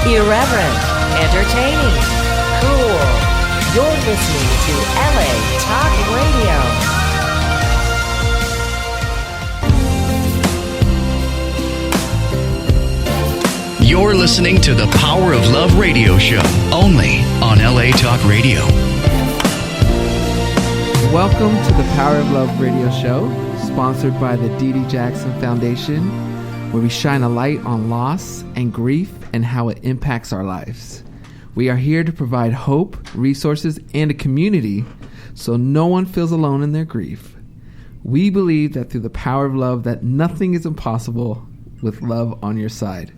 Irreverent, entertaining, cool. You're listening to LA Talk Radio. You're listening to the Power of Love radio show, only on LA Talk Radio. Welcome to the Power of Love radio show, sponsored by the D.D. Jackson Foundation, where we shine a light on loss and grief and how it impacts our lives. We are here to provide hope, resources, and a community so no one feels alone in their grief. We believe that through the power of love that nothing is impossible with love on your side.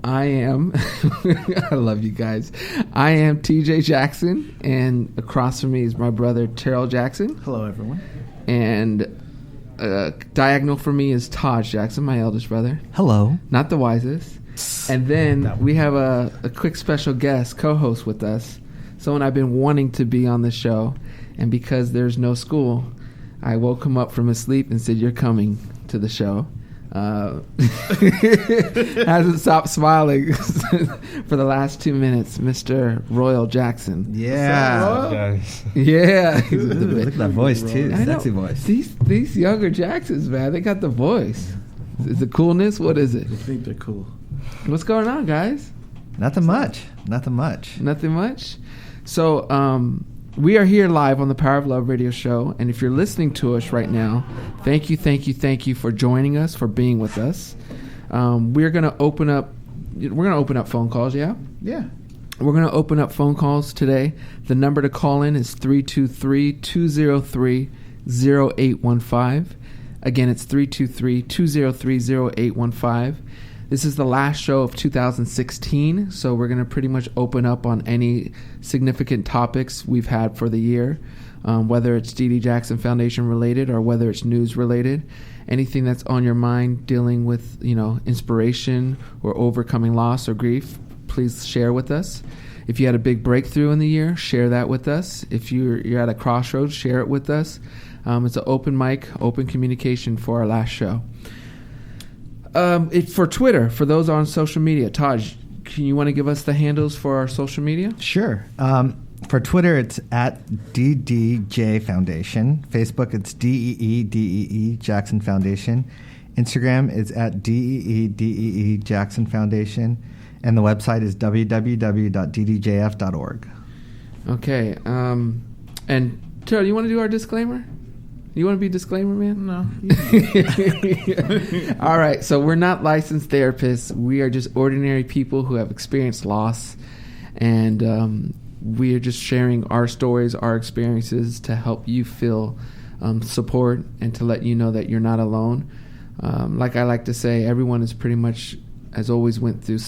I am, I love you guys. I am TJ Jackson, and across from me is my brother Terrell Jackson. Hello, everyone. And diagonal for me is Taj Jackson, my eldest brother. Hello. Not the wisest. And then we have a quick special guest co-host with us, someone I've been wanting to be on the show. And because there's no school, I woke him up from his sleep and said, "You're coming to the show." Hasn't stopped smiling for the last 2 minutes, Mr. Royal Jackson. Yeah. Yeah. Look at that voice, too. Sexy voice. These younger Jacksons, man, they got the voice. Is it coolness? What is it? I think they're cool. What's going on, guys? Nothing much. Nothing much. So, we are here live on the Power of Love radio show, and if you're listening to us right now, thank you for joining us, for being with us. We're gonna open up phone calls. Yeah. We're gonna open up phone calls today. The number to call in is 323-203-0815. Again, it's 323-203-0815. This is the last show of 2016, so we're going to pretty much open up on any significant topics we've had for the year, whether it's D.D. Jackson Foundation related or whether it's news related. Anything that's on your mind dealing with, inspiration or overcoming loss or grief, please share with us. If you had a big breakthrough in the year, share that with us. If you're at a crossroads, share it with us. It's an open mic, open communication for our last show. For Twitter, for those on social media, Taj, you want to give us the handles for our social media? Sure. For Twitter, it's at DDJ Foundation. Facebook, it's DEE Jackson Foundation. Instagram is at DEE Jackson Foundation. And the website is www.ddjf.org. Okay. And Terrell, you want to do our disclaimer? You want to be disclaimer man? No. All right. So we're not licensed therapists. We are just ordinary people who have experienced loss. And we are just sharing our stories, our experiences to help you feel support and to let you know that you're not alone. Like I like to say, everyone is pretty much has always went through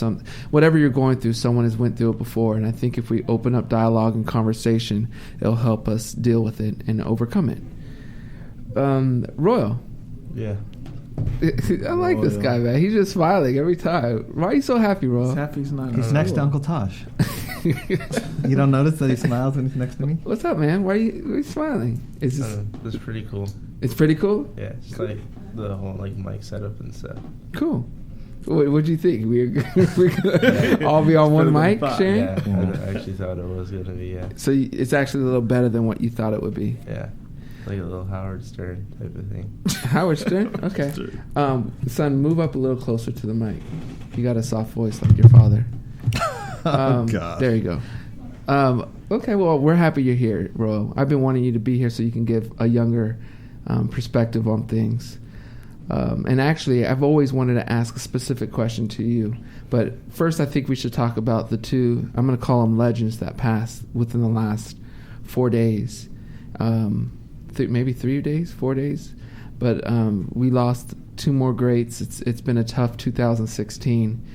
whatever you're going through, someone has went through it before. And I think if we open up dialogue and conversation, it'll help us deal with it and overcome it. Royal. Yeah. I like Royal. This guy, man. He's just smiling every time. Why are you so happy, Royal? He's happy he's not. He's next to Uncle Tosh. You don't notice that he smiles when he's next to me? What's up, man? Why are you smiling? It's pretty cool. It's pretty cool? Yeah, it's cool. Like the whole mic setup and stuff. Cool. What do you think? We're gonna all be on one mic, sharing? Yeah, I actually thought it was going to be, yeah. So it's actually a little better than what you thought it would be. Yeah. Like a little Howard Stern type of thing. Howard Stern? Okay. Son, move up a little closer to the mic. You got a soft voice like your father. Oh, God. There you go. Okay, well, we're happy you're here, Royal. I've been wanting you to be here so you can give a younger perspective on things. And actually, I've always wanted to ask a specific question to you. But first, I think we should talk about the two, I'm going to call them legends that passed within the last 4 days. Maybe 3 days, 4 days. But we lost two more greats. It's been a tough 2016.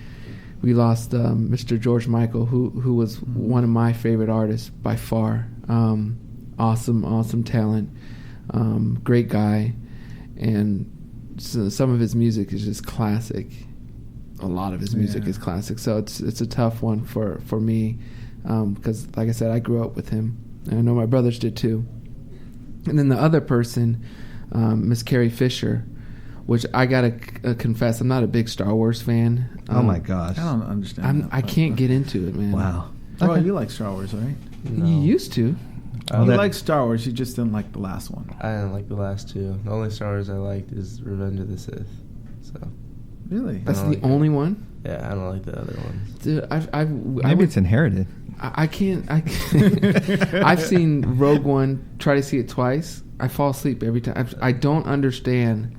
We lost Mr. George Michael, who was one of my favorite artists by far. Awesome talent, great guy, and so some of his music is just classic. A lot of his music is classic. So it's a tough one for me because, like I said, I grew up with him, and I know my brothers did too. And then the other person, Miss Carrie Fisher, which I gotta confess, I'm not a big Star Wars fan. Oh my gosh. I don't understand. I can't get into it, man. Wow. Oh, Okay. you like Star Wars, right? No. You used to. I You that- like Star Wars. You just didn't like the last one. I didn't like the last two. The only Star Wars I liked is Revenge of the Sith. So Really? That's don't the like only one. yeah, I don't like the other ones. Dude, Maybe it's inherited. I can't. I've seen Rogue One. Try to see it twice. I fall asleep every time. I don't understand.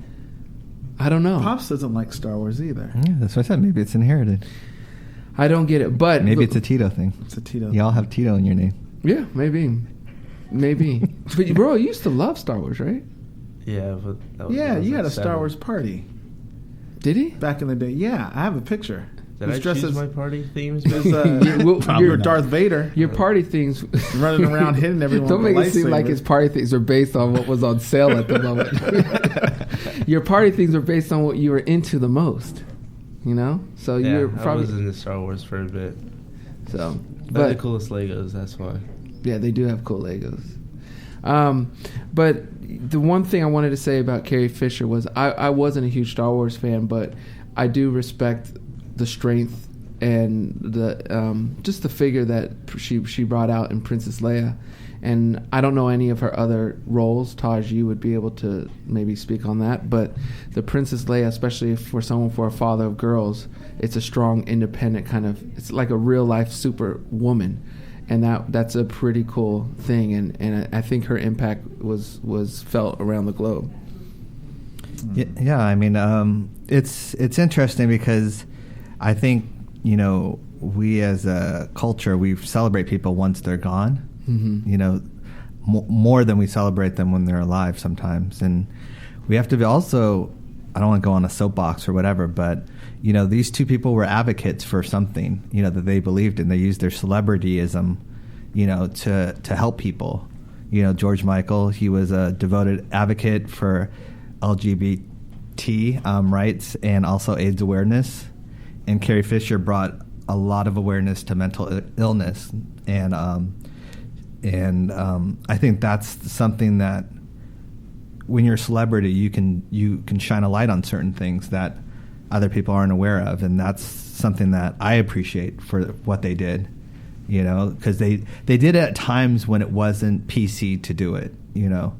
I don't know. Pops doesn't like Star Wars either. Yeah, that's what I said. Maybe it's inherited. I don't get it. But Maybe it's a Tito thing. It's a Tito. Y'all have Tito in your name. Yeah, maybe. But bro, you used to love Star Wars, right? Yeah, but that was, Yeah, I was you like had a Star 7. Wars party Did he? back in the day. Yeah, I have a picture. Did He was I dressed choose as- my party themes? As, Yeah, well, Probably your Darth Vader Your party things running around hitting everyone. Don't with make a it seem like lightsaber. his party things are based on what was on sale at the moment. Your party things are based on what you were into the most. You know, so Yeah, you're I probably was into Star Wars for a bit. so. But the But coolest Legos, that's why. yeah, they do have cool Legos. But the one thing I wanted to say about Carrie Fisher was I wasn't a huge Star Wars fan, but I do respect the strength and the just the figure that she brought out in Princess Leia. And I don't know any of her other roles. Taj, you would be able to maybe speak on that. But the Princess Leia, especially for a father of girls, it's a strong, independent kind of. It's like a real life super woman, and that's a pretty cool thing. And I think her impact was felt around the globe. Yeah, I mean, it's interesting because I think, you know, we as a culture, we celebrate people once they're gone. Mm-hmm. You know, more than we celebrate them when they're alive sometimes. And we have to be also, I don't want to go on a soapbox or whatever, but, you know, these two people were advocates for something, you know, that they believed in. They used their celebrityism, you know, to help people. You know, George Michael, he was a devoted advocate for LGBT rights and also AIDS awareness. And Carrie Fisher brought a lot of awareness to mental illness. And I think that's something that when you're a celebrity, you can shine a light on certain things that other people aren't aware of. And that's something that I appreciate for what they did, you know, because they did it at times when it wasn't PC to do it, you know.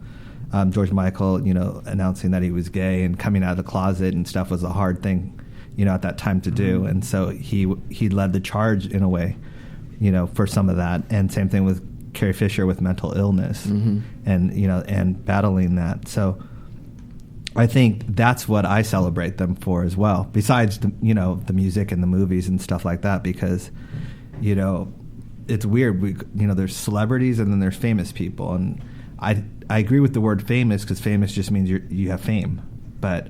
George Michael, you know, announcing that he was gay and coming out of the closet and stuff was a hard thing, you know, at that time to do. And so he led the charge in a way, you know, for some of that. And same thing with Carrie Fisher with mental illness and, you know, and battling that. So I think that's what I celebrate them for as well, besides, you know, the music and the movies and stuff like that, because, you know, it's weird. You know, there's celebrities and then there's famous people. And I agree with the word famous because famous just means you have fame. But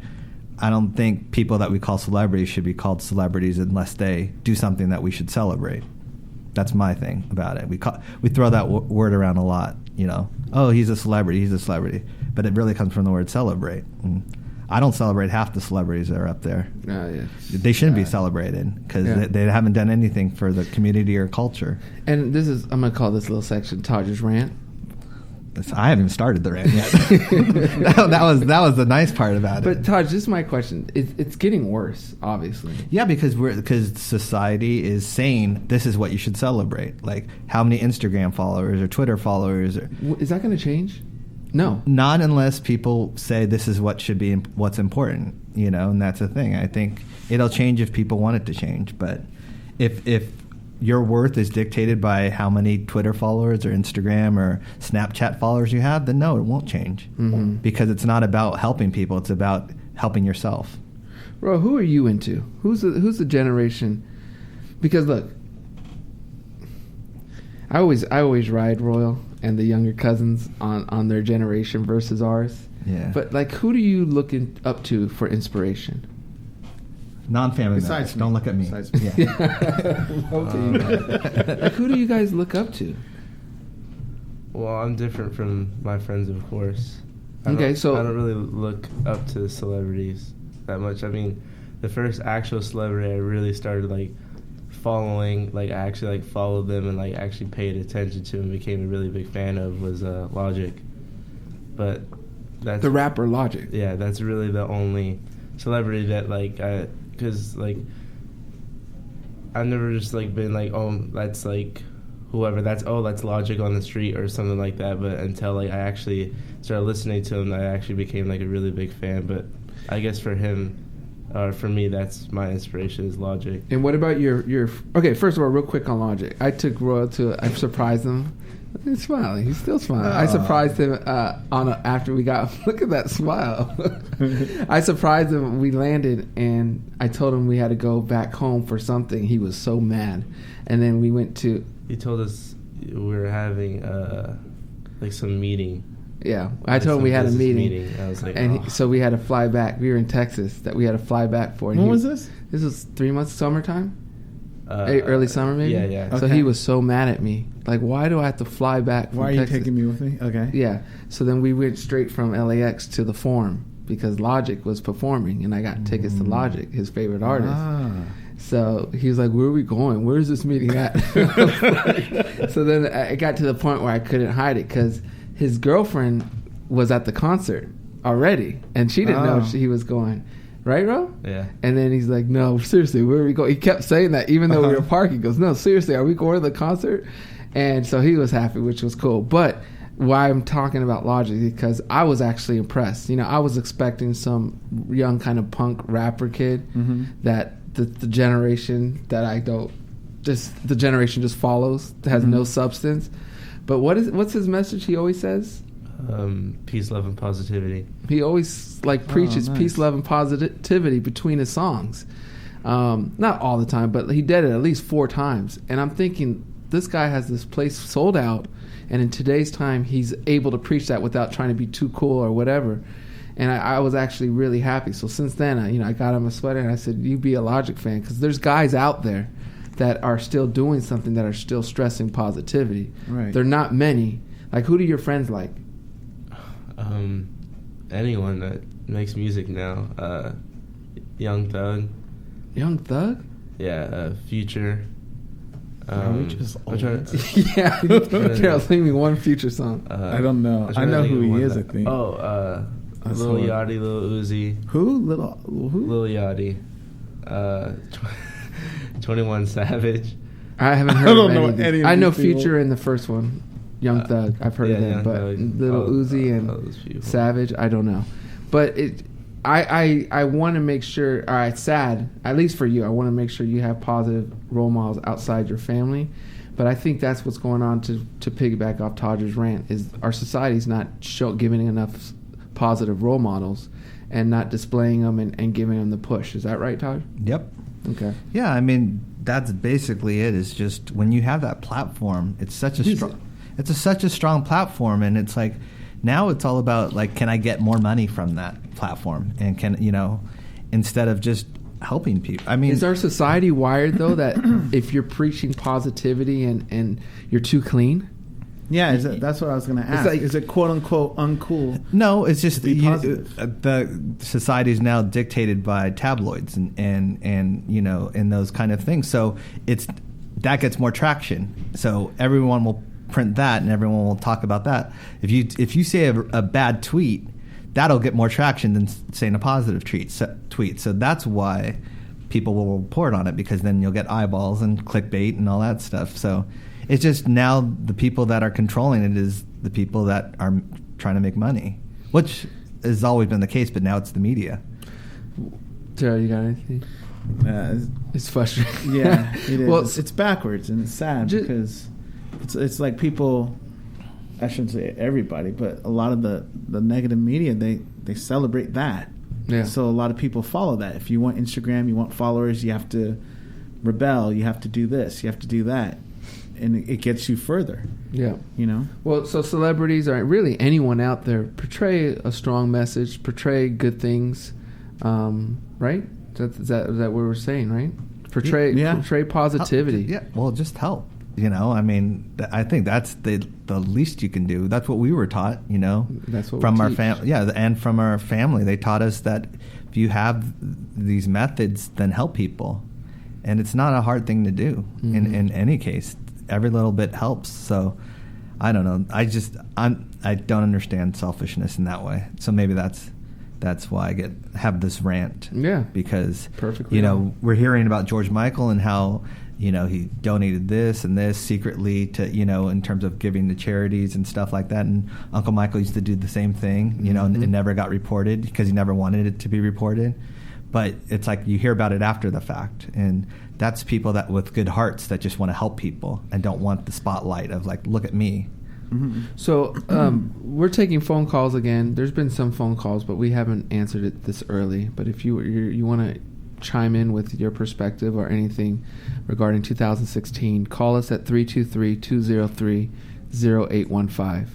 I don't think people that we call celebrities should be called celebrities unless they do something that we should celebrate. That's my thing about it. We throw that word around a lot, you know. Oh, he's a celebrity, but it really comes from the word celebrate. And I don't celebrate half the celebrities that are up there. Yeah. They shouldn't be celebrated because they haven't done anything for the community or culture. And I'm going to call this little section Taj's rant. I haven't even started the rant yet. that was the nice part about it. But Taj, this is my question. It's getting worse, obviously. Yeah, because society is saying this is what you should celebrate. Like how many Instagram followers or Twitter followers. Is that going to change? No. Not unless people say this is what should be what's important, you know, and that's the thing. I think it'll change if people want it to change. But if your worth is dictated by how many Twitter followers or Instagram or Snapchat followers you have, then no, it won't change. Mm-hmm. Because it's not about helping people, it's about helping yourself. Bro, who are you into? Who's the generation? Because look, I always ride Royal and the younger cousins on their generation versus ours. Yeah. But like, who do you look up to for inspiration? Non-family Besides members. me. Don't look at me. Besides me. Yeah. Like, who do you guys look up to? Well, I'm different from my friends, of course. I Okay, so- don't really look up to celebrities that much. I mean, the first actual celebrity I really started like following, like I actually like followed them and like actually paid attention to and became a really big fan of was Logic. But that's The rapper Logic. Yeah, that's really the only celebrity that because I've never just like been like, oh, that's like whoever, that's Logic on the street or something like that. But until like I actually started listening to him, I actually became like a really big fan. But I guess for him, for me, that's my inspiration is Logic. And what about your? Okay, first of all, real quick on Logic. I took Royal I surprised him. He's smiling. He's still smiling. I surprised him after we got. Look at that smile. I surprised him. We landed, and I told him we had to go back home for something. He was so mad, and then we went to. He told us we were having like some meeting. Yeah, I told him we had a meeting. I was like, so we had to fly back. We were in Texas that we had to fly back for. When was this? This was 3 months summertime. Early summer, maybe. Yeah. So Okay. he was so mad at me. Like, why do I have to fly back? From Why are you Texas? taking me with me? Okay. Yeah. So then we went straight from LAX to the Forum because Logic was performing, and I got tickets to Logic, his favorite artist. Ah. So he was like, "Where are we going? Where's this meeting at?" So then I got to the point where I couldn't hide it because his girlfriend was at the concert already, and she didn't know he was going. Right, Ro? Yeah. And then he's like, "No, seriously, where are we going?" He kept saying that even though we were parking. He goes, "No, seriously, are we going to the concert?" And so he was happy, which was cool. But why I'm talking about Logic is because I was actually impressed. You know, I was expecting some young kind of punk rapper kid that the generation that I don't the generation just follows, that has no substance. But what's his message he always says? Peace, love, and positivity. He always preaches nice. peace, love, and positivity between his songs. Not all the time, but he did it at least 4 times. And I'm thinking, this guy has this place sold out, and in today's time, he's able to preach that without trying to be too cool or whatever. And I was actually really happy. So since then, I got him a sweater, and I said, "You be a Logic fan," because there's guys out there that are still doing something, that are still stressing positivity. Right. They're not many. Like, who do your friends like? Anyone that makes music now. Young Thug. Young Thug? Yeah, Future. Which is I'm trying to- Yeah. Carol, sing me one Future song. I don't know. I'm I trying to know think who of he one is, that- I think. That's Lil the one. Yachty, Lil Uzi. Who? Who? Lil Yachty. 21 Savage. I haven't heard don't of know any of these. any of I know these people. Future in the first one. Young Thug. I've heard of yeah, them. Young But Thug. Little All- Uzi all and those people. Savage, I don't know. But I want to make sure, all right, sad, at least for you, I want to make sure you have positive role models outside your family. But I think that's what's going on, to piggyback off Todger's rant, is our society's not giving enough positive role models and not displaying them and giving them the push. Is that right, Todd? Yep. Okay. Yeah, I mean, that's basically it. Is just when you have that platform, it's such a strong, such a strong platform, and it's like now it's all about like, can I get more money from that platform, and can instead of just helping people. I mean, is our society wired though that if you're preaching positivity and you're too clean? Yeah, that's what I was going to ask. like- Is it quote unquote uncool? no, it's just To be positive. the society is now dictated by tabloids and and those kind of things. So that gets more traction. So everyone will print that, and everyone will talk about that. If you say a bad tweet, that'll get more traction than saying a positive tweet. So that's why people will report on it, because then you'll get eyeballs and clickbait and all that stuff. So it's just now the people that are controlling it is the people that are trying to make money, which has always been the case, but now it's the media. Terrell, you got anything? It's frustrating. Yeah, it is. Well, it's backwards, and it's sad because it's like people. I shouldn't say everybody, but a lot of the negative media, they celebrate that. Yeah. So a lot of people follow that. If you want Instagram, you want followers, you have to rebel. You have to do this. You have to do that, and it gets you further. Yeah. Well, so celebrities, or really anyone out there, portray a strong message, portray good things, right? Is that what we're saying, right? Portray positivity. Yeah, well, just help. I mean, I think that's the least you can do. That's what we were taught, That's what from we our teach. family. Yeah, and from our family, they taught us that if you have these methods, then help people, and it's not a hard thing to do. In any case, every little bit helps. So, I don't know. I don't understand selfishness in that way. So maybe that's why I have this rant. Yeah. Because perfectly. We're hearing about George Michael and how he donated this and this secretly to in terms of giving to charities and stuff like that. And Uncle Michael used to do the same thing. And it never got reported because he never wanted it to be reported. But it's like you hear about it after the fact, and that's people that with good hearts that just want to help people and don't want the spotlight of like, look at me. Mm-hmm. So we're taking phone calls again. There's been some phone calls, but we haven't answered it this early. But if you want to chime in with your perspective or anything regarding 2016, call us at 323-203-0815.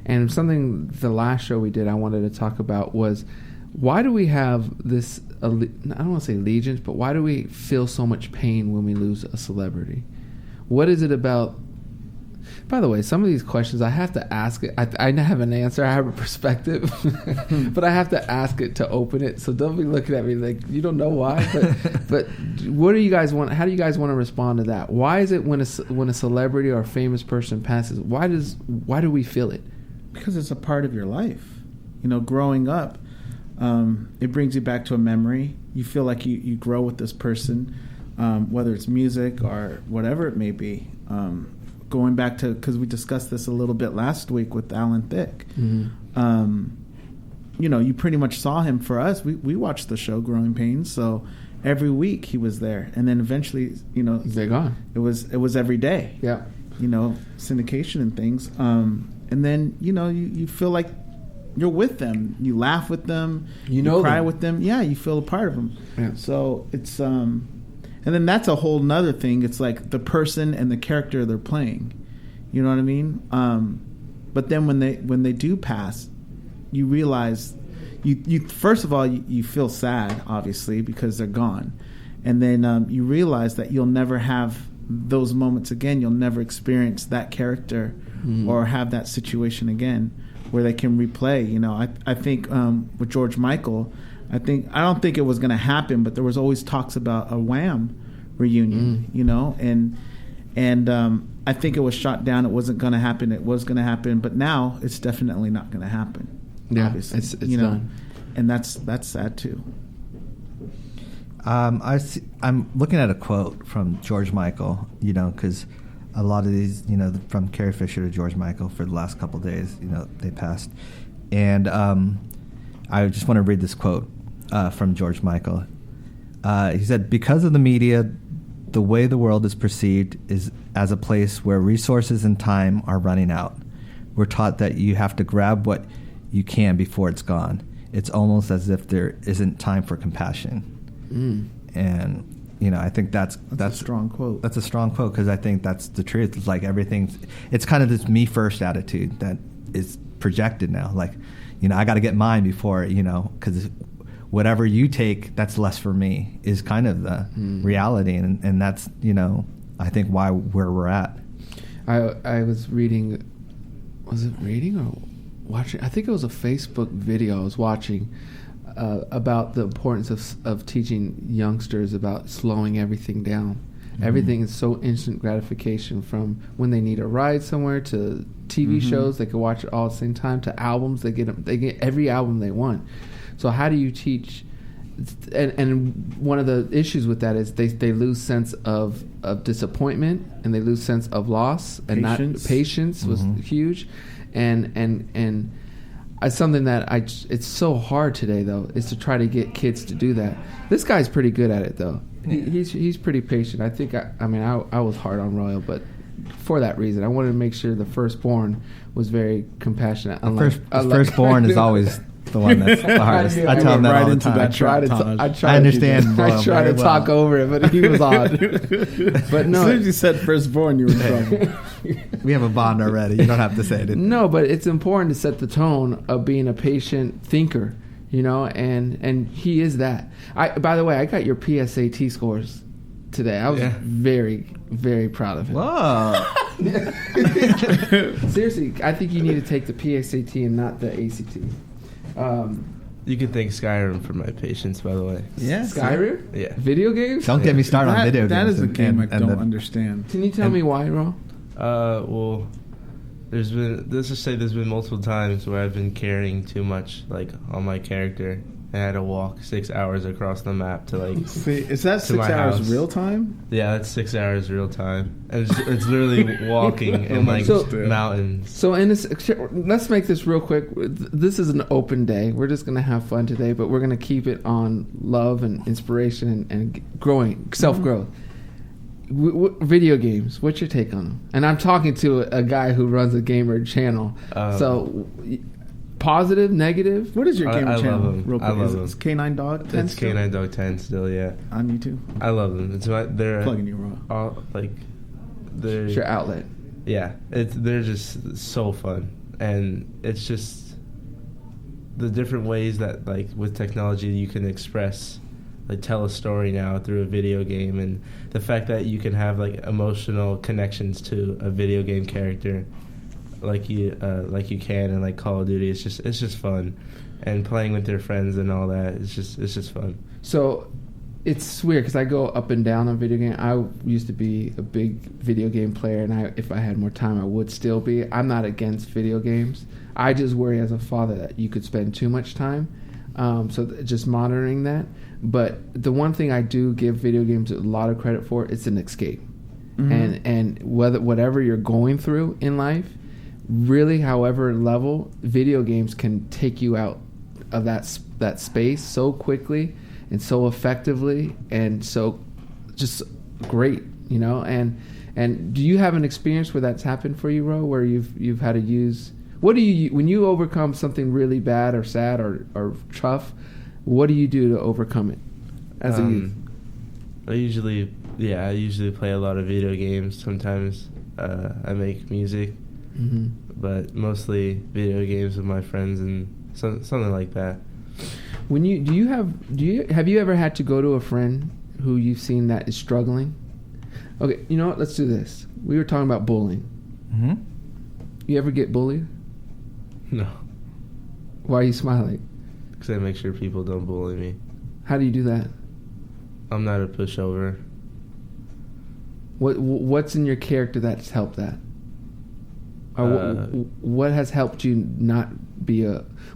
And something the last show we did I wanted to talk about was, why do we have this, I don't want to say allegiance, but why do we feel so much pain when we lose a celebrity? What is it about? By the way, some of these questions I have to ask it. I have an answer. I have a perspective, but I have to ask it to open it. So don't be looking at me like you don't know why. But what do you guys want? How do you guys want to respond to that? Why is it when a celebrity or a famous person passes? Why do we feel it? Because it's a part of your life. Growing up. It brings you back to a memory. You feel like you grow with this person, whether it's music or whatever it may be. Going back to, because we discussed this a little bit last week with Alan Thicke. Mm-hmm. You pretty much saw him. For us, we watched the show Growing Pains, so every week he was there, and then eventually, they're gone. It was every day. Yeah. Syndication and things. And then you feel like you're with them. You laugh with them. You cry with them. Yeah, you feel a part of them. Yeah. So it's and then that's a whole nother thing. It's like the person and the character they're playing. You know what I mean? But then when they do pass, you realize you first of all you feel sad, obviously, because they're gone, and then you realize that you'll never have those moments again. You'll never experience that character or have that situation again, where they can replay. I think with George Michael, I don't think it was going to happen, but there was always talks about a Wham reunion, and I think it was shot down. It wasn't going to happen. It was going to happen, but now it's definitely not going to happen. Yeah, obviously, it's done, and that's sad too. I'm looking at a quote from George Michael, because a lot of these, from Carrie Fisher to George Michael for the last couple of days, they passed. And I just want to read this quote from George Michael. He said, "Because of the media, the way the world is perceived is as a place where resources and time are running out. We're taught that you have to grab what you can before it's gone. It's almost as if there isn't time for compassion." And I think that's a strong quote. That's a strong quote, because I think that's the truth. It's like it's kind of this me first attitude that is projected now. Like, I got to get mine before, because whatever you take, that's less for me, is kind of the reality. And that's, I think why where we're at. I was reading, was it reading or watching? I think it was a Facebook video I was watching about the importance of teaching youngsters about slowing everything down. Everything is so instant gratification, from when they need a ride somewhere to TV shows, they can watch it all at the same time, to albums, they get every album they want. So how do you teach? And one of the issues with that is they lose sense of disappointment, and they lose sense of loss, and patience was huge, and it's something that it's so hard today, though, is to try to get kids to do that. This guy's pretty good at it, though. He's pretty patient. I think I was hard on Royal, but for that reason, I wanted to make sure the firstborn was very compassionate. Firstborn is always the one that's the hardest. I tell him that all the time. I understand. I try to talk over it, but he was odd. But no, as soon as you said firstborn, you were in trouble. We have a bond already. You don't have to say it. No, but it's important to set the tone of being a patient thinker, and he is that. By the way, I got your PSAT scores today. I was very, very proud of him. Whoa. Seriously, I think you need to take the PSAT and not the ACT. You can thank Skyrim for my patience, by the way. Yeah, Skyrim? Yeah. Video games? Don't get me started on video games. That is a game I don't understand. Can you tell me why, Ro? Well, let's just say there's been multiple times where I've been caring too much, like, on my character. I had to walk 6 hours across the map to, like... See, is that 6 hours house. real time? Yeah, that's 6 hours real time. And it's literally walking in, like, mountains. So, let's make this real quick. This is an open day. We're just going to have fun today, but we're going to keep it on love and inspiration and growing, self-growth. Video games, what's your take on them? And I'm talking to a guy who runs a gamer channel. So... Positive, negative. What is your gamer channel? Love them. Real quick. I love them. It's K9 Dog 10. It's K9 Dog 10 still, yeah. On YouTube. I love them. They're plugging you raw. All, like, they're it's your outlet. Yeah, they're just so fun, and it's just the different ways that, like, with technology you can express, like, tell a story now through a video game, and the fact that you can have, like, emotional connections to a video game character. Like you can in, like, Call of Duty. It's just fun, and playing with your friends and all that. It's just fun. So it's weird because I go up and down on video game. I used to be a big video game player, and if I had more time, I would still be. I'm not against video games. I just worry as a father that you could spend too much time. So just monitoring that. But the one thing I do give video games a lot of credit for, it's an escape, and whatever you're going through in life. Really, however level, video games can take you out of that space so quickly and so effectively and so just great, you know. And do you have an experience where that's happened for you, Ro, where you've had to use? What do you when you overcome something really bad or sad or tough? What do you do to overcome it as a youth? I usually play a lot of video games. Sometimes I make music. But mostly video games with my friends and something like that. Have you ever had to go to a friend who you've seen that is struggling? Okay, you know what? Let's do this. We were talking about bullying. You ever get bullied? No. Why are you smiling? Because I make sure people don't bully me. How do you do that? I'm not a pushover. What's in your character that's helped that? What has helped you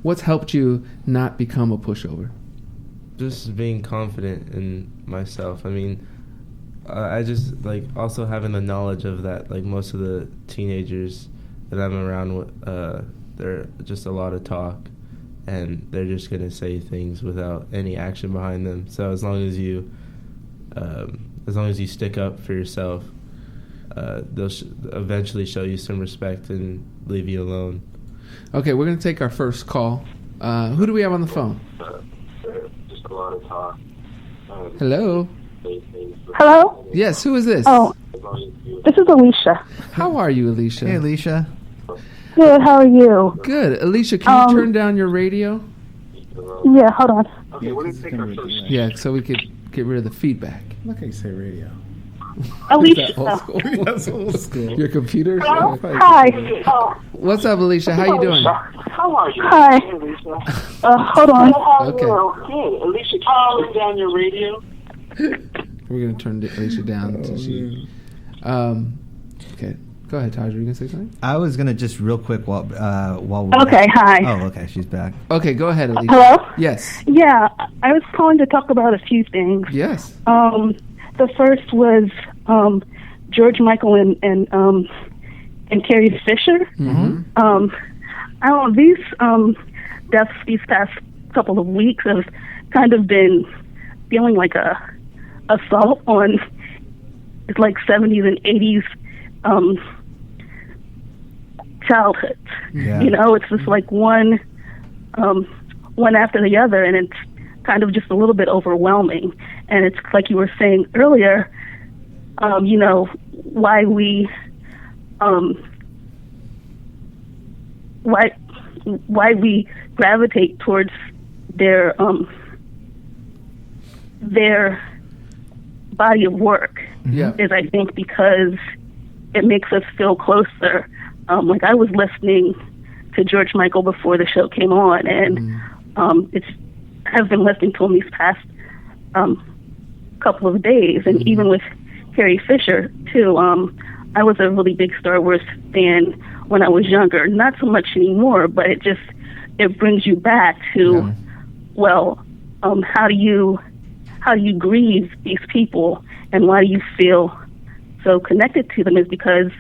what's helped you not become a pushover? Just being confident in myself. I mean, I just, like, also having the knowledge of that, like, most of the teenagers that I'm around with, they're just a lot of talk, and they're just going to say things without any action behind them. So as long as you stick up for yourself, they'll eventually show you some respect and leave you alone. Okay, we're going to take our first call. Who do we have on the phone? Just a lot of talk. Hello? Hello? Yes, who is this? Oh, this is Alicia. How are you, Alicia? Hey, Alicia. Good, how are you? Good. Alicia, can you turn down your radio? Yeah, hold on. Okay, we're going to take our first... Yeah, so we could get rid of the feedback. Look how you say radio. Alicia. That's old school. Your computer? Hello? Hi. What's up, Alicia? How you doing? How are you? Hi. Hold on. Okay. Good. Alicia, can you turn down your radio? We're going to turn Alicia down until she... Okay. Go ahead, Taj. Were you going to say something? I was going to just real quick while Okay, hi. Oh, okay. She's back. Okay, go ahead, Alicia. Hello? Yes. Yeah, I was calling to talk about a few things. Yes. The first was George Michael and Carrie Fisher. Mm-hmm. I don't know, these deaths these past couple of weeks have kind of been feeling like a assault on like 70s and 80s childhoods. Yeah. You know, it's just like one after the other, and it's kind of just a little bit overwhelming. And it's like you were saying earlier, you know, why we gravitate towards their body of work is, I think, because it makes us feel closer. Like I was listening to George Michael before the show came on, and I've been listening to him these past couple of days, and even with Carrie Fisher too. I was a really big Star Wars fan when I was younger. Not so much anymore, but it brings you back to, how do you grieve these people, and why do you feel so connected to them? Is because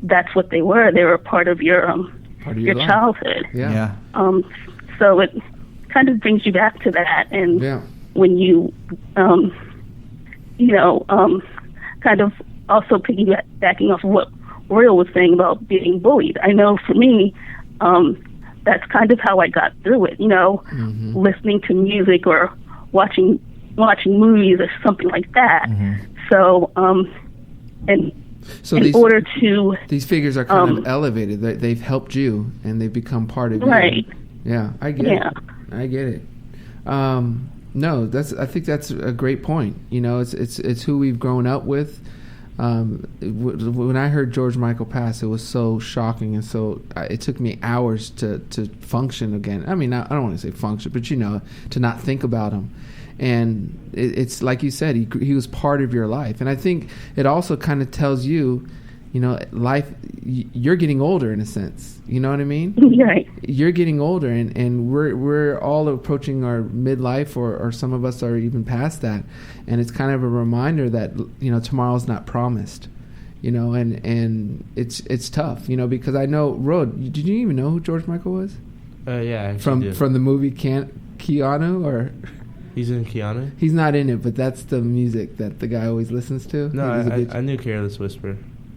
that's what they were. They were a part of your childhood. Yeah. So it kind of brings you back to that, and when you, kind of also piggybacking off of what Royal was saying about being bullied. I know for me, that's kind of how I got through it. Listening to music or watching movies or something like that. So, these figures are kind of elevated. They've helped you, and they've become part of you. Right. Yeah, I get it. I get it. No, I think that's a great point. It's who we've grown up with. When I heard George Michael pass, it was so shocking, and so it took me hours to function again. I mean, I don't want to say function, but to not think about him. And it's like you said, he was part of your life, and I think it also kind of tells you, life. You're getting older in a sense. You know what I mean? Right. You're getting older, and we're all approaching our midlife, or some of us are even past that, and it's kind of a reminder that tomorrow's not promised. And it's tough. Because I know did you even know who George Michael was? Yeah. From the movie Keanu, or. He's in Keanu? He's not in it, but that's the music that the guy always listens to. No, I knew Careless Whisper.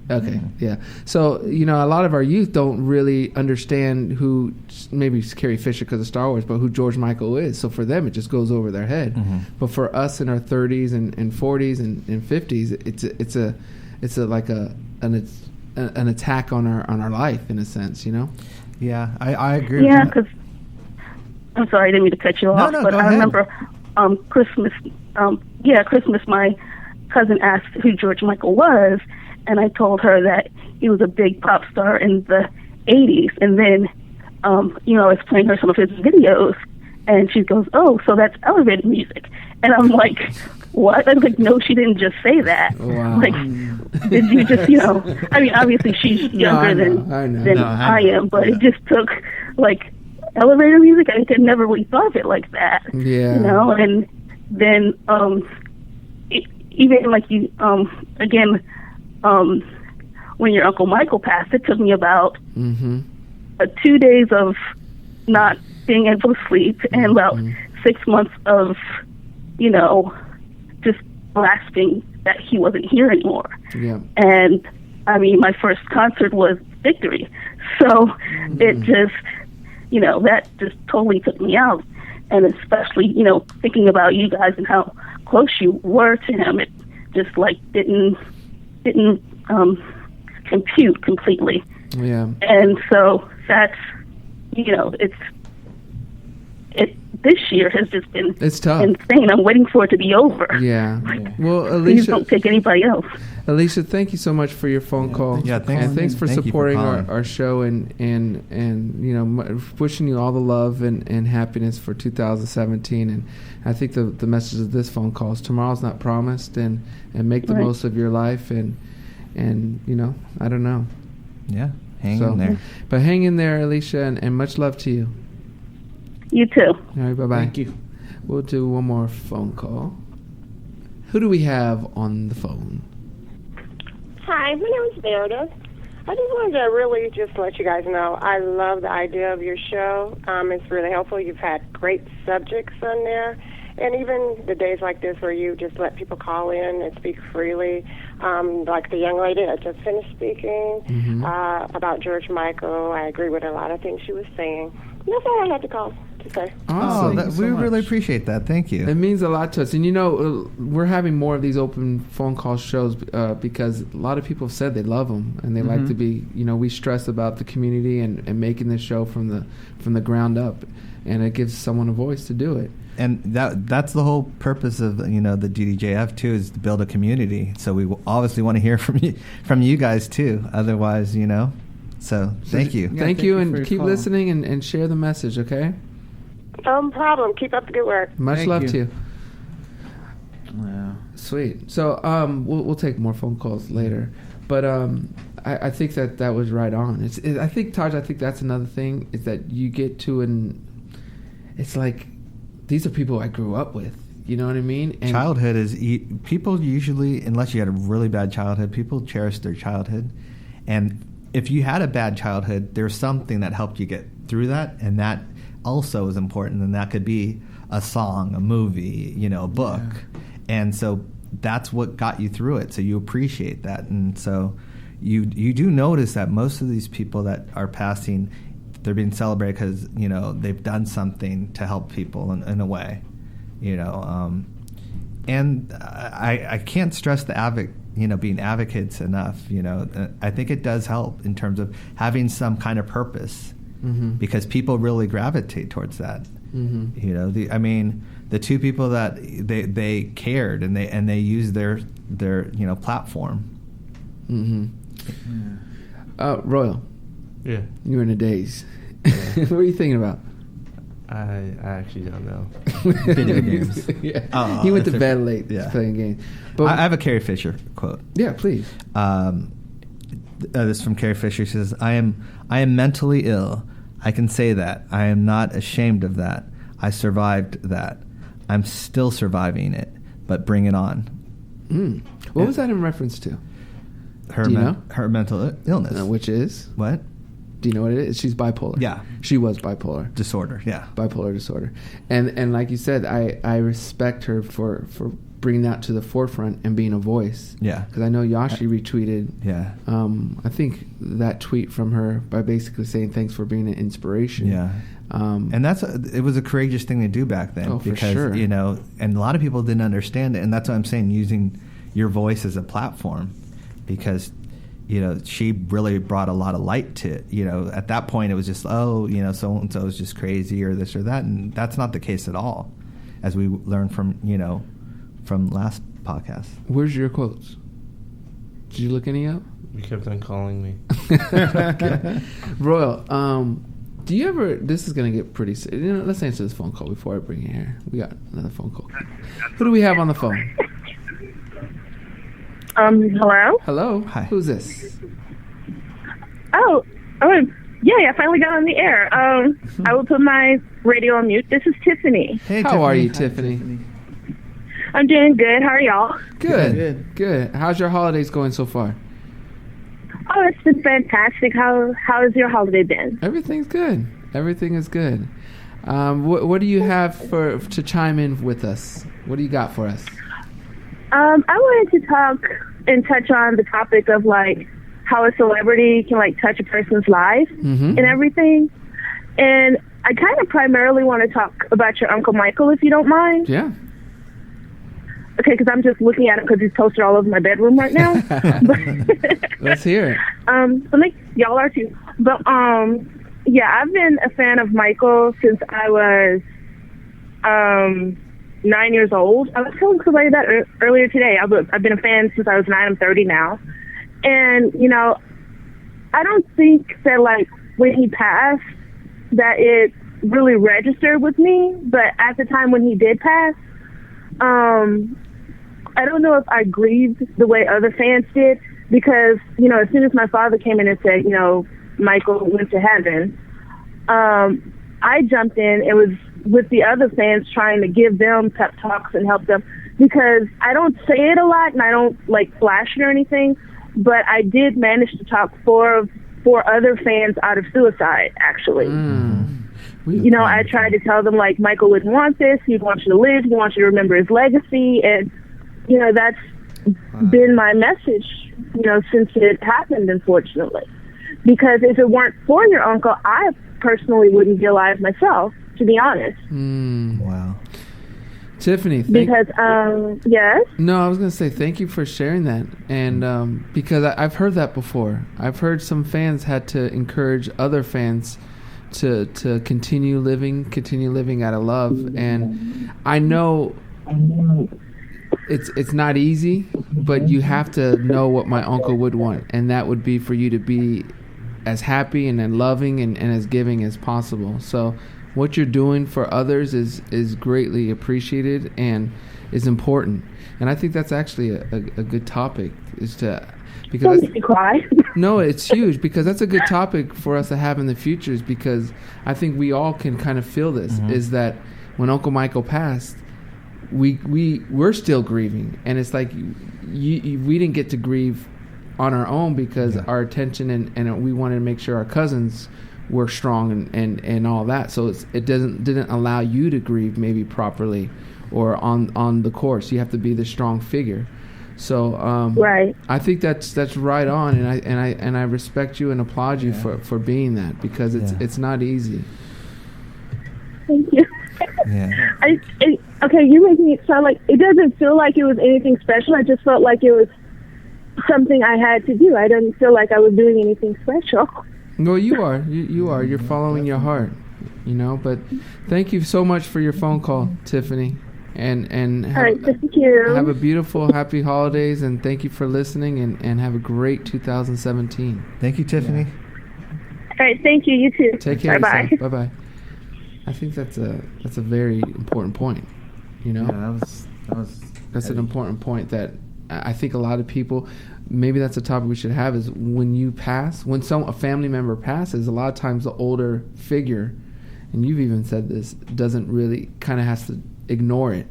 Okay, yeah. So, a lot of our youth don't really understand who, maybe it's Carrie Fisher because of Star Wars, but who George Michael is. So for them, it just goes over their head. But for us in our 30s and 40s and 50s, it's like an attack on our life, in a sense, Yeah, I agree. Yeah, because I'm sorry, I didn't mean to cut you off, but I remember Christmas. Christmas. My cousin asked who George Michael was, and I told her that he was a big pop star in the 80s. And then, I was playing her some of his videos, and she goes, "Oh, so that's elevator music." And I'm like, "What?" I was like, "No, she didn't just say that." Wow. Like, did you just, I mean, obviously she's younger than I am, but it just took, like, elevator music. I never really thought of it like that. Yeah. And then, even like you, again, when your Uncle Michael passed, it took me about 2 days of not being able to sleep and about 6 months of, just grasping that he wasn't here anymore. Yeah. And I mean, my first concert was Victory. So it just, that just totally took me out. And especially, thinking about you guys and how close you were to him, it just like didn't compute completely. Yeah. And so that's, this year has just been insane. I'm waiting for it to be over. Yeah. Well, Alicia, please don't take anybody else. Alicia, thank you so much for your phone call. Yeah, thanks. And thanks for supporting our show and wishing you all the love and happiness for 2017. And I think the message of this phone call is tomorrow's not promised, and make the most of your life, and I don't know. Yeah, hang in there. But hang in there, Alicia, and much love to you. You too. All right, bye-bye. Thank you. We'll do one more phone call. Who do we have on the phone? Hi, my name is Meredith. I just wanted to really just let you guys know I love the idea of your show. It's really helpful. You've had great subjects on there. And even the days like this where you just let people call in and speak freely, like the young lady that just finished speaking about George Michael. I agree with a lot of things she was saying. And that's all I had to call to say. Awesome. We really appreciate that. Thank you. It means a lot to us. And we're having more of these open phone call shows because a lot of people have said they love them and they like to be, we stress about the community and making this show from the ground up, and it gives someone a voice to do it. And that's the whole purpose of the DDJF too, is to build a community. So we obviously want to hear from you guys too. Otherwise, So thank you. Thank you, and keep listening and share the message. Okay. No problem. Keep up the good work. Much love to you. Wow. Sweet. So we'll take more phone calls later. But I think that was right on. I think, Taj, that's another thing is that you get to it's like these are people I grew up with. You know what I mean? And childhood is people usually, unless you had a really bad childhood, people cherish their childhood. And if you had a bad childhood, there's something that helped you get through that, and that also is important. And that could be a song, a movie, a book. Yeah. And so that's what got you through it. So you appreciate that. And so you do notice that most of these people that are passing, they're being celebrated because, they've done something to help people in a way. And I can't stress the being advocates enough. I think it does help in terms of having some kind of purpose, because people really gravitate towards that. The two people that they cared and they used their platform. Royal. Yeah. You're in a daze. What are you thinking about? I actually don't know. Video games. Yeah. He went to bed late playing games. But I have a Carrie Fisher quote. Yeah, please. This is from Carrie Fisher. She says, I am mentally ill. I can say that. I am not ashamed of that. I survived that. I'm still surviving it, but bring it on. What was that in reference to? Her mental illness. Which is? What? Do you know what it is? She's bipolar. Yeah. She was bipolar. Disorder, yeah. Bipolar disorder. And like you said, I respect her for bringing that to the forefront and being a voice. Yeah. Because I know Yashi retweeted. Yeah. I think that tweet from her by basically saying thanks for being an inspiration. Yeah. And it was a courageous thing to do back then. Oh, because, for sure. And a lot of people didn't understand it. And that's what I'm saying, using your voice as a platform. Because, she really brought a lot of light to it. At that point it was just, so-and-so is just crazy or this or that. And that's not the case at all, as we learned from last podcast. Where's your quotes? Did you look any up? You kept on calling me. Okay. Royal, do you ever, this is going to get pretty, let's answer this phone call before I bring you here. We got another phone call. Who do we have on the phone? Hello? Hello? Hi. Who's this? Oh, yeah, I finally got on the air. I will put my radio on mute. This is Tiffany. Hey, How are you, Tiffany? I'm doing good. How are y'all? Good. How's your holidays going so far? Oh, it's been fantastic. How has your holiday been? Everything's good. Everything is good. What do you have to chime in with us? What do you got for us? I wanted to talk and touch on the topic of how a celebrity can touch a person's life and everything. And I kind of primarily want to talk about your Uncle Michael, if you don't mind. Yeah. Okay, because I'm just looking at him because he's posted all over my bedroom right now. Let's hear it. Y'all are too. But yeah, I've been a fan of Michael since I was 9 years old. I was telling somebody that earlier today. I've been a fan since I was 9. I'm 30 now. And, I don't think that, when he passed, that it really registered with me. But at the time when he did pass, I don't know if I grieved the way other fans did. Because, as soon as my father came in and said, Michael went to heaven, I jumped in. It was with the other fans trying to give them pep talks and help them, because I don't say it a lot and I don't flash it or anything, but I did manage to talk four other fans out of suicide, actually. I tried to tell them Michael wouldn't want this, he'd want you to live, he wants you to remember his legacy, and that's been my message since it happened, unfortunately, because if it weren't for your uncle, I personally wouldn't be alive myself, to be honest. Wow. Tiffany, yes? No, I was going to say thank you for sharing that. And because I've heard that before. I've heard some fans had to encourage other fans to continue living out of love. And I know it's not easy, but you have to know what my uncle would want. And that would be for you to be as happy and as loving and as giving as possible. So what you're doing for others is greatly appreciated, and is important, and I think that's actually a good topic. Is to because don't make me cry. No, it's huge because that's a good topic for us to have in the future. Is because I think we all can kind of feel this. Is that when Uncle Michael passed, we're still grieving, and it's like we didn't get to grieve on our own because our attention and we wanted to make sure our cousins were strong and all that. So it didn't allow you to grieve maybe properly or on the course. You have to be the strong figure. So right. I think that's right on, and I respect you and applaud you for being that because it's not easy. Thank you. Yeah. Okay, you're making it sound like it doesn't feel like it was anything special. I just felt like it was something I had to do. I didn't feel like I was doing anything special. No, you are. You are. You're following your heart, But thank you so much for your phone call, Tiffany. And all right, thank you. Have a beautiful, happy holidays, and thank you for listening, and have a great 2017. Thank you, Tiffany. All right, thank you. You too. Take care. Bye. Bye. I think that's a very important point. Yeah, that was. That's an important point that I think a lot of people. Maybe that's a topic we should have. Is when you pass, when a family member passes, a lot of times the older figure, and you've even said this, doesn't really kind of has to ignore it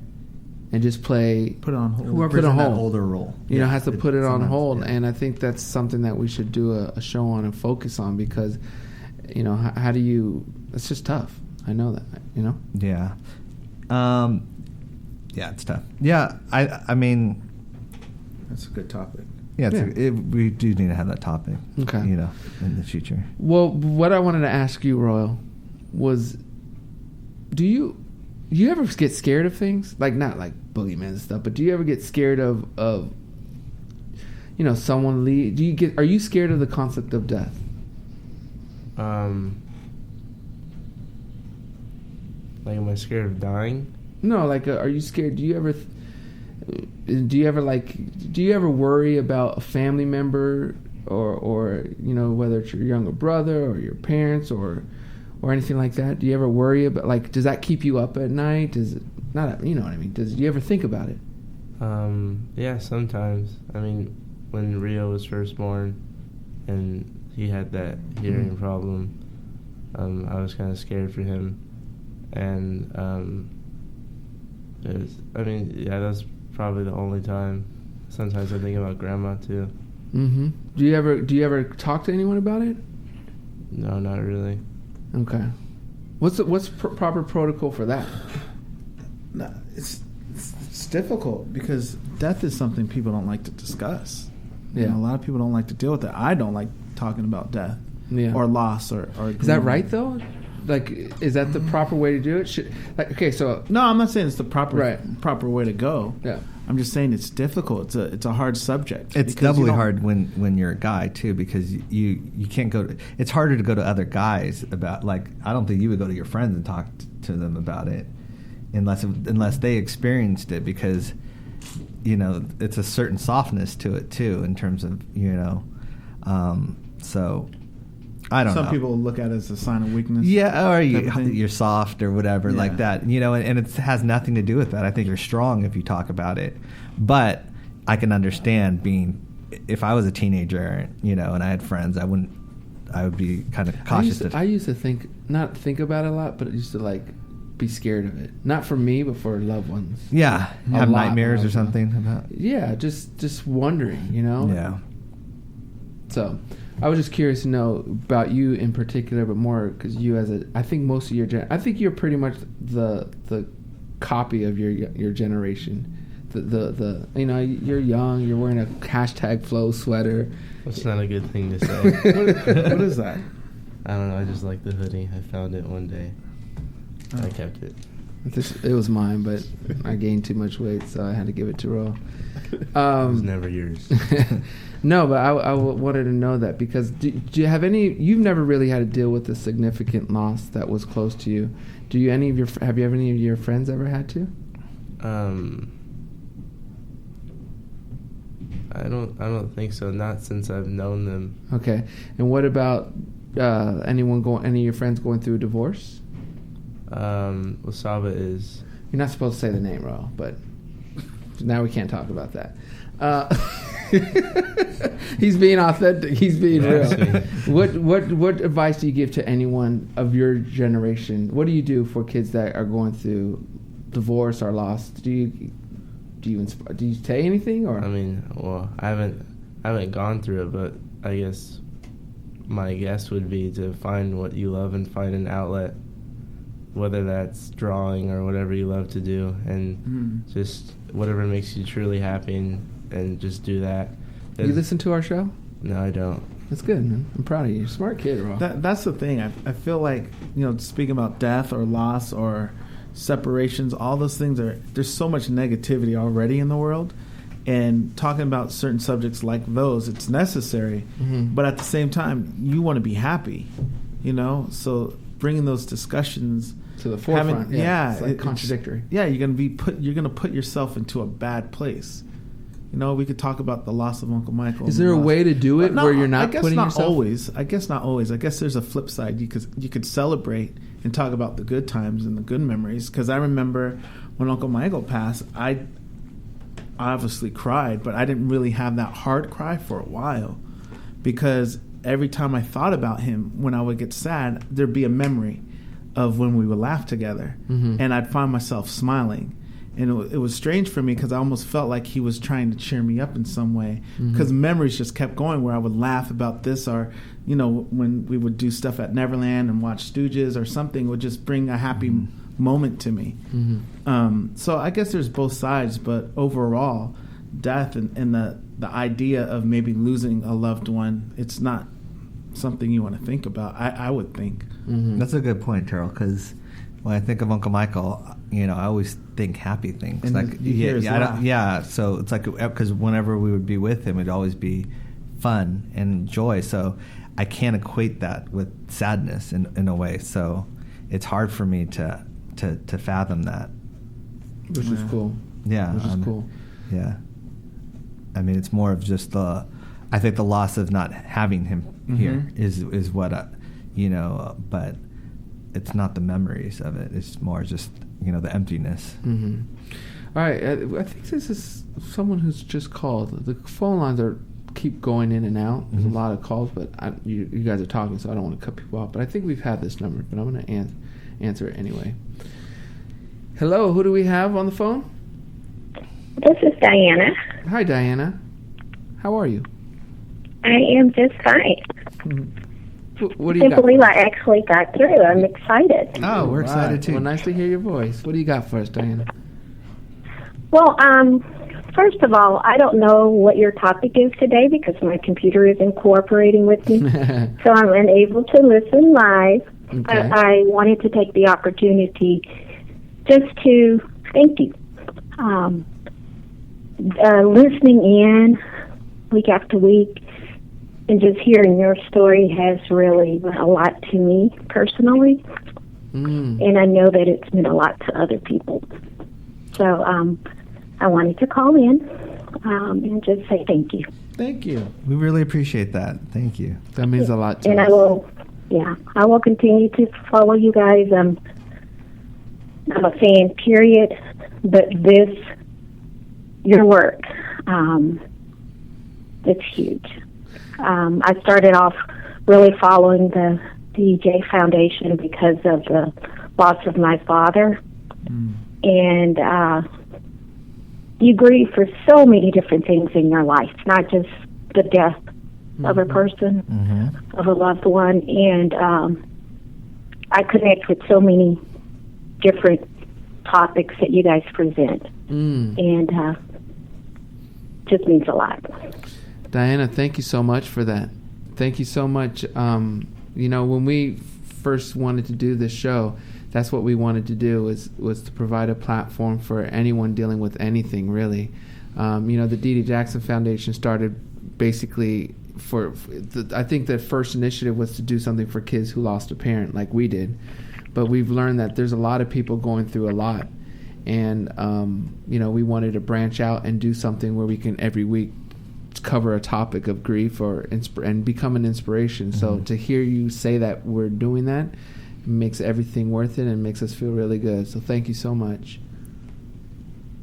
and just put it on hold. Whoever's in that older role, has to put it on hold. And I think that's something that we should do a show on and focus on because, how do you? It's just tough. I know that. Yeah. Yeah, it's tough. Yeah, I mean, that's a good topic. Yeah, we do need to have that topic. Okay. In the future. Well, what I wanted to ask you, Royal, was, do you ever get scared of things? Like not like boogeyman and stuff, but do you ever get scared of someone leave? Are you scared of the concept of death? Like, am I scared of dying? No, like, are you scared? Do you ever worry about a family member or whether it's your younger brother or your parents or anything like that? Do you ever worry about, like, does that keep you up at night? Does it not, you know what I mean? Do you ever think about it? Yeah, sometimes. I mean, when Rio was first born and he had that hearing problem, I was kind of scared for him. And that's probably the only time. Sometimes I think about Grandma too. Mm-hmm. Do you ever talk to anyone about it? No, not really. Okay. What's proper protocol for that? No, it's difficult because death is something people don't like to discuss. Yeah. A lot of people don't like to deal with it. I don't like talking about death or loss or Is that right though? Like, is that the proper way to do it? No, I'm not saying it's the proper way to go. Yeah. I'm just saying it's difficult. It's a hard subject. It's doubly hard when you're a guy too, because you can't go to. It's harder to go to other guys about, like, I don't think you would go to your friends and talk to them about it unless they experienced it, because it's a certain softness to it too in terms of so. I don't know. Some people look at it as a sign of weakness. Yeah, or you're soft or whatever like that. And it has nothing to do with that. I think you're strong if you talk about it. But I can understand if I was a teenager, and I had friends, I would be kind of cautious. I used to not think about it a lot, but I used to like be scared of it. Not for me, but for loved ones. Yeah, have nightmares or something about. Yeah, just wondering, Yeah. So, I was just curious to know about you in particular, but more because you I think most of I think you're pretty much the copy of your generation. You're young, you're wearing a #Flow sweater. That's not a good thing to say. What is that? I don't know. I just like the hoodie. I found it one day. I kept it. It was mine, but I gained too much weight, so I had to give it to Ro. It was never yours. No, but I wanted to know that because do you have you've never really had to deal with a significant loss that was close to you. Have any of your friends ever had to? I don't think so. Not since I've known them. Okay. And what about any of your friends going through a divorce? Saba is. You're not supposed to say the name, Ro, but now we can't talk about that. He's being authentic. He's being real. What advice do you give to anyone of your generation? What do you do for kids that are going through divorce or loss? Do you say anything, or? I mean, well, I haven't gone through it, but I guess my guess would be to find what you love and find an outlet, whether that's drawing or whatever you love to do, and just whatever makes you truly happy, and just do that. You listen to our show? No, I don't. That's good, man. I'm proud of you. You're a smart kid, Ro. That's the thing. I feel like, speaking about death or loss or separations, all those things there's so much negativity already in the world, and talking about certain subjects like those, it's necessary, but at the same time you want to be happy, so bringing those discussions to the forefront, it's like contradictory. You're gonna put yourself into a bad place. We could talk about the loss of Uncle Michael. Is there a way to do it where you're not putting yourself? I guess not always. I guess there's a flip side. You could celebrate and talk about the good times and the good memories. Because I remember when Uncle Michael passed, I obviously cried, but I didn't really have that hard cry for a while, because every time I thought about him, when I would get sad, there'd be a memory of when we would laugh together, and I'd find myself smiling. And it was strange for me, because I almost felt like he was trying to cheer me up in some way, because memories just kept going where I would laugh about this, or when we would do stuff at Neverland and watch Stooges or something, would just bring a happy moment to me. So I guess there's both sides, but overall, death and the idea of maybe losing a loved one, it's not something you want to think about. I would think. That's a good point, Terrell, because when I think of Uncle Michael, I always think happy things. And like, so it's like, because whenever we would be with him, it'd always be fun and joy. So I can't equate that with sadness in a way. So it's hard for me to fathom that. Which is cool. Yeah. Which is cool. Yeah. I mean, it's more of just I think the loss of not having him here is what, but it's not the memories of it. It's more just, the emptiness. All right. I think this is someone who's just called. The phone lines keep going in and out. There's a lot of calls, but you guys are talking, so I don't want to cut people off. But I think we've had this number, but I'm going to answer it anyway. Hello, who do we have on the phone? This is Diana. Hi, Diana. How are you? I am just fine. What do you got? I can't believe I actually got through. I'm excited. Oh, we're excited too. Well, nice to hear your voice. What do you got for us, Diana? Well, first of all, I don't know what your topic is today because my computer isn't cooperating with me, so I'm unable to listen live. Okay. I wanted to take the opportunity just to thank you. Listening in week after week and just hearing your story has really meant a lot to me personally, and I know that it's meant a lot to other people. So I wanted to call in and just say thank you. Thank you. We really appreciate that. Thank you. That means a lot to us. And I will continue to follow you guys. I'm a fan, period. But your work, it's huge. I started off really following the DJ Foundation because of the loss of my father. And you grieve for so many different things in your life, not just the death of a person, of a loved one. And I connect with so many different topics that you guys present. And just means a lot. Diana, thank you so much for that. Thank you so much. When we first wanted to do this show, that's what we wanted to do was to provide a platform for anyone dealing with anything, really. The D.D. Jackson Foundation started basically I think the first initiative was to do something for kids who lost a parent like we did. But we've learned that there's a lot of people going through a lot. And, we wanted to branch out and do something where we can every week cover a topic of grief and become an inspiration. So to hear you say that we're doing that makes everything worth it and makes us feel really good. So thank you so much.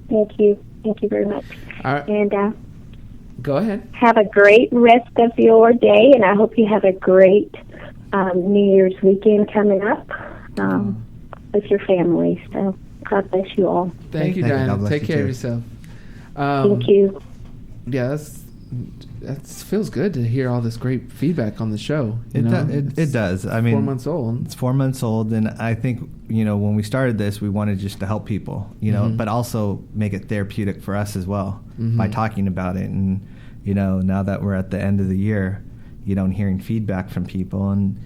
Thank you. Thank you very much. All right. And go ahead. Have a great rest of your day, and I hope you have a great New Year's weekend coming up with your family. So God bless you all. Thank you, Diana. Take care of yourself. Thank you. Yeah, that feels good to hear all this great feedback on the show. It does. I mean, 4 months old. It's 4 months old, and I think, when we started this, we wanted just to help people, but also make it therapeutic for us as well by talking about it. And now that we're at the end of the year, and hearing feedback from people, and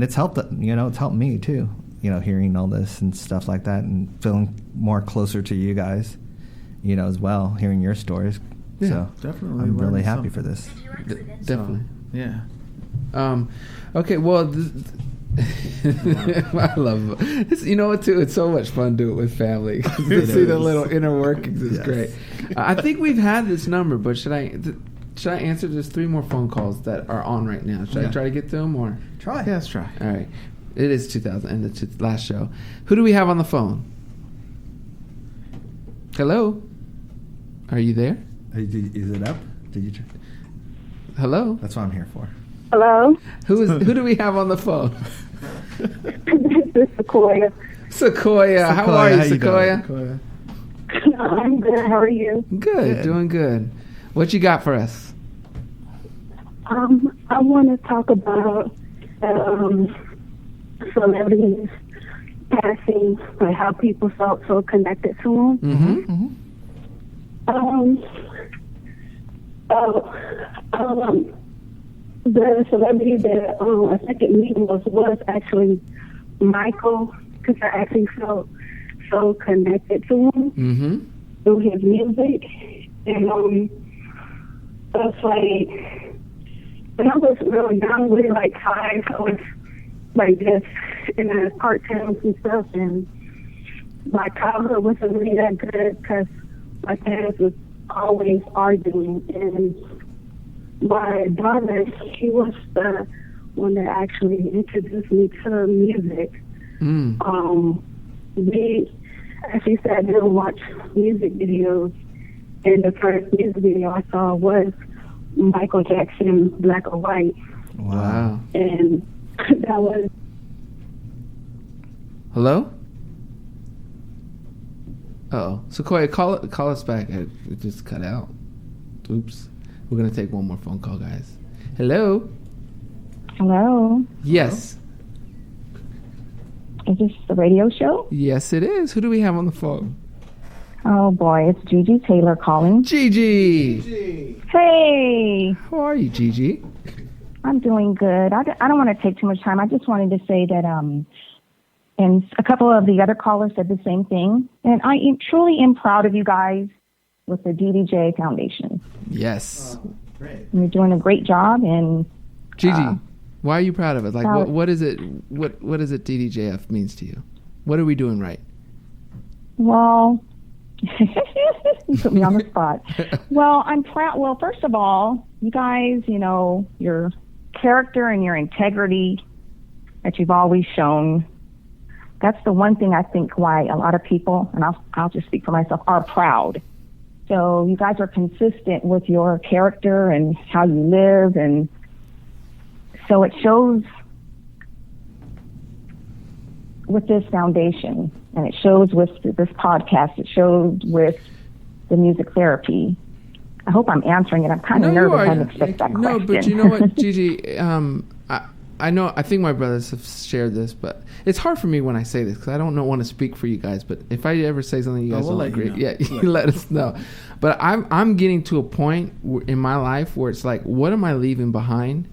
it's helped. It's helped me too. Hearing all this and stuff like that, and feeling more closer to you guys, as well. Hearing your stories. Yeah, so definitely. I'm really happy for this. Definitely. Yeah. Okay. Well, I love it. You know what? Too, it's so much fun to do it with family. To see the little inner workings is great. I think we've had this number, but should I answer? There's 3 more phone calls that are on right now. Should I try to get to them or try? Yeah, let's try. All right. It is 2000 and it's the last show. Who do we have on the phone? Hello. Are you there? Is it up? Did you? Hello. That's what I'm here for. Hello. Who do we have on the phone? This is Sequoia. Sequoia. How are you, Sequoia? I'm good. How are you? Good. Doing good. What you got for us? I want to talk about celebrities passing, like how people felt so connected to them. The celebrity that I second meeting was actually Michael, because I actually felt so connected to him through his music. And it's like, when I was really young, really like 5, I was like just in the cartoons and stuff, and my childhood wasn't really that good because my parents was always arguing, and my daughter, she was the one that actually introduced me to music. We actually sat there and watched music videos, and the first music video I saw was Michael Jackson, Black or White. Wow. And that was... Hello? Uh-oh. Sequoia, call us back. It just cut out. Oops. We're going to take one more phone call, guys. Hello? Hello? Yes. Is this the radio show? Yes, it is. Who do we have on the phone? Oh, boy. It's Gigi Taylor calling. Gigi! Hey! How are you, Gigi? I'm doing good. I don't want to take too much time. I just wanted to say that and a couple of the other callers said the same thing. And I truly am proud of you guys with the DDJ Foundation. Yes. Great. You're doing a great job. And Gigi, why are you proud of it? Like, what is it? What is it? DDJF means to you? What are we doing right? Well, you put me on the spot. Well, I'm proud. Well, first of all, you guys, your character and your integrity that you've always shown. That's the one thing I think why a lot of people, and I'll just speak for myself, are proud. So you guys are consistent with your character and how you live, and so it shows with this foundation, and it shows with this podcast, it shows with the music therapy. I hope I'm answering it. I'm kind of nervous. I didn't expect that question. No, but you know what, Gigi? I know. I think my brothers have shared this, but it's hard for me when I say this because I don't want to speak for you guys. But if I ever say something you guys don't agree, you let us know. But I'm getting to a point in my life where it's like, what am I leaving behind?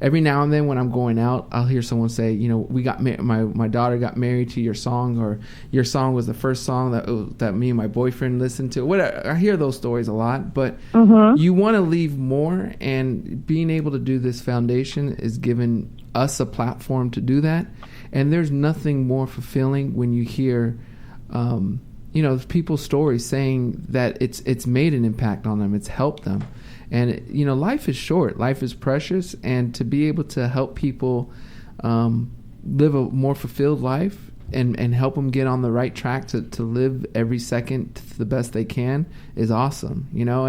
Every now and then when I'm going out, I'll hear someone say, we got my daughter got married to your song, or your song was the first song that me and my boyfriend listened to. Whatever. I hear those stories a lot, but you want to leave more, and being able to do this foundation is giving us a platform to do that. And there's nothing more fulfilling when you hear people's stories saying that it's made an impact on them, it's helped them. And life is short, life is precious, and to be able to help people live a more fulfilled life and help them get on the right track to live every second the best they can is awesome, you know.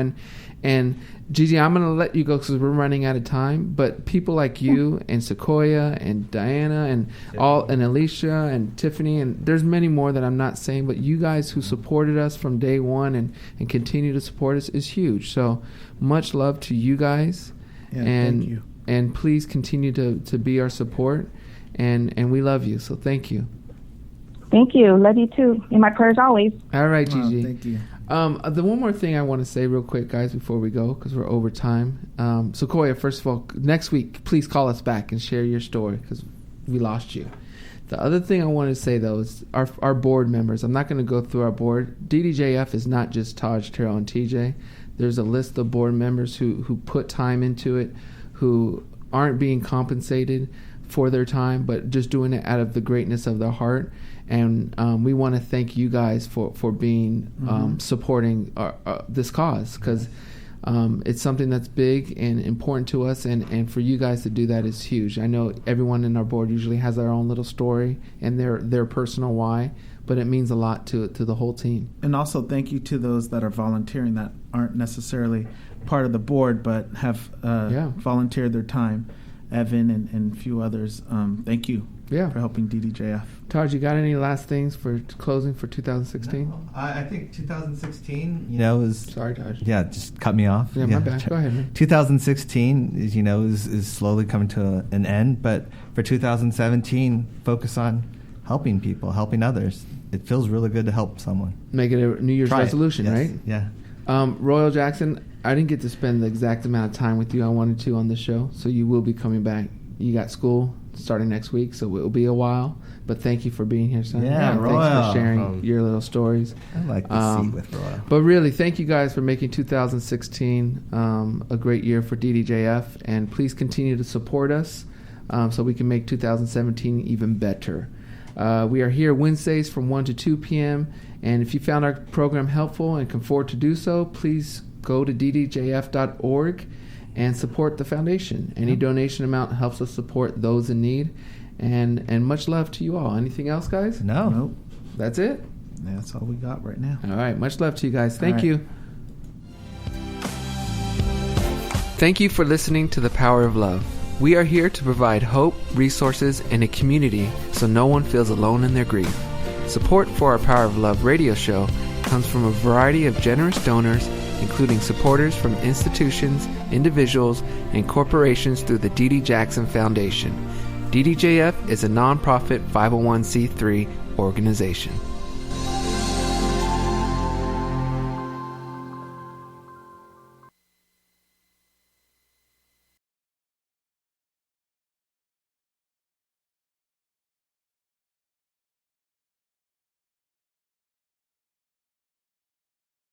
And Gigi, I'm going to let you go because we're running out of time. But people like you and Sequoia and Diana and Alicia and Tiffany, and there's many more that I'm not saying, but you guys who supported us from day one and continue to support us is huge. So much love to you guys. Yeah, and thank you. And please continue to be our support. And we love you. So thank you. Thank you. Love you too. In my prayers always. All right, Gigi. Thank you. The one more thing I want to say real quick, guys, before we go, because we're over time. Sequoia, first of all, next week, please call us back and share your story because we lost you. The other thing I want to say, though, is our board members. I'm not going to go through our board. DDJF is not just Taj, Terrell, and TJ. There's a list of board members who put time into it, who aren't being compensated for their time, but just doing it out of the greatness of their heart. And we want to thank you guys for being supporting this cause, because it's something that's big and important to us, and for you guys to do that is huge. I know everyone in our board usually has their own little story and their personal why, but it means a lot to the whole team. And also thank you to those that are volunteering that aren't necessarily part of the board but have volunteered their time. Evan and a few others. Thank you for helping DDJF. Taj, you got any last things for closing for 2016? No, I think 2016, is... Sorry, Taj. Yeah, just cut me off. Yeah, my bad. Go ahead, man. 2016, is slowly coming to an end. But for 2017, focus on helping people, helping others. It feels really good to help someone. Make it a New Year's resolution, yes. right? Yeah. Royal Jackson, I didn't get to spend the exact amount of time with you I wanted to on the show, so you will be coming back. You got school starting next week, so it will be a while. But thank you for being here, son. Yeah, Royal. Thanks for sharing your little stories. I like the seat with Royal. But really, thank you guys for making 2016 a great year for DDJF, and please continue to support us so we can make 2017 even better. We are here Wednesdays from 1 to 2 p.m., and if you found our program helpful and can afford to do so, please go to ddjf.org and support the foundation. Any donation amount helps us support those in need. And much love to you all. Anything else, guys? No. Nope. That's it? That's all we got right now. All right. Much love to you guys. Thank you. Thank you for listening to The Power of Love. We are here to provide hope, resources, and a community so no one feels alone in their grief. Support for our Power of Love radio show comes from a variety of generous donors, including supporters from institutions, individuals, and corporations through the D.D. Jackson Foundation. DDJF is a nonprofit 501c3 organization.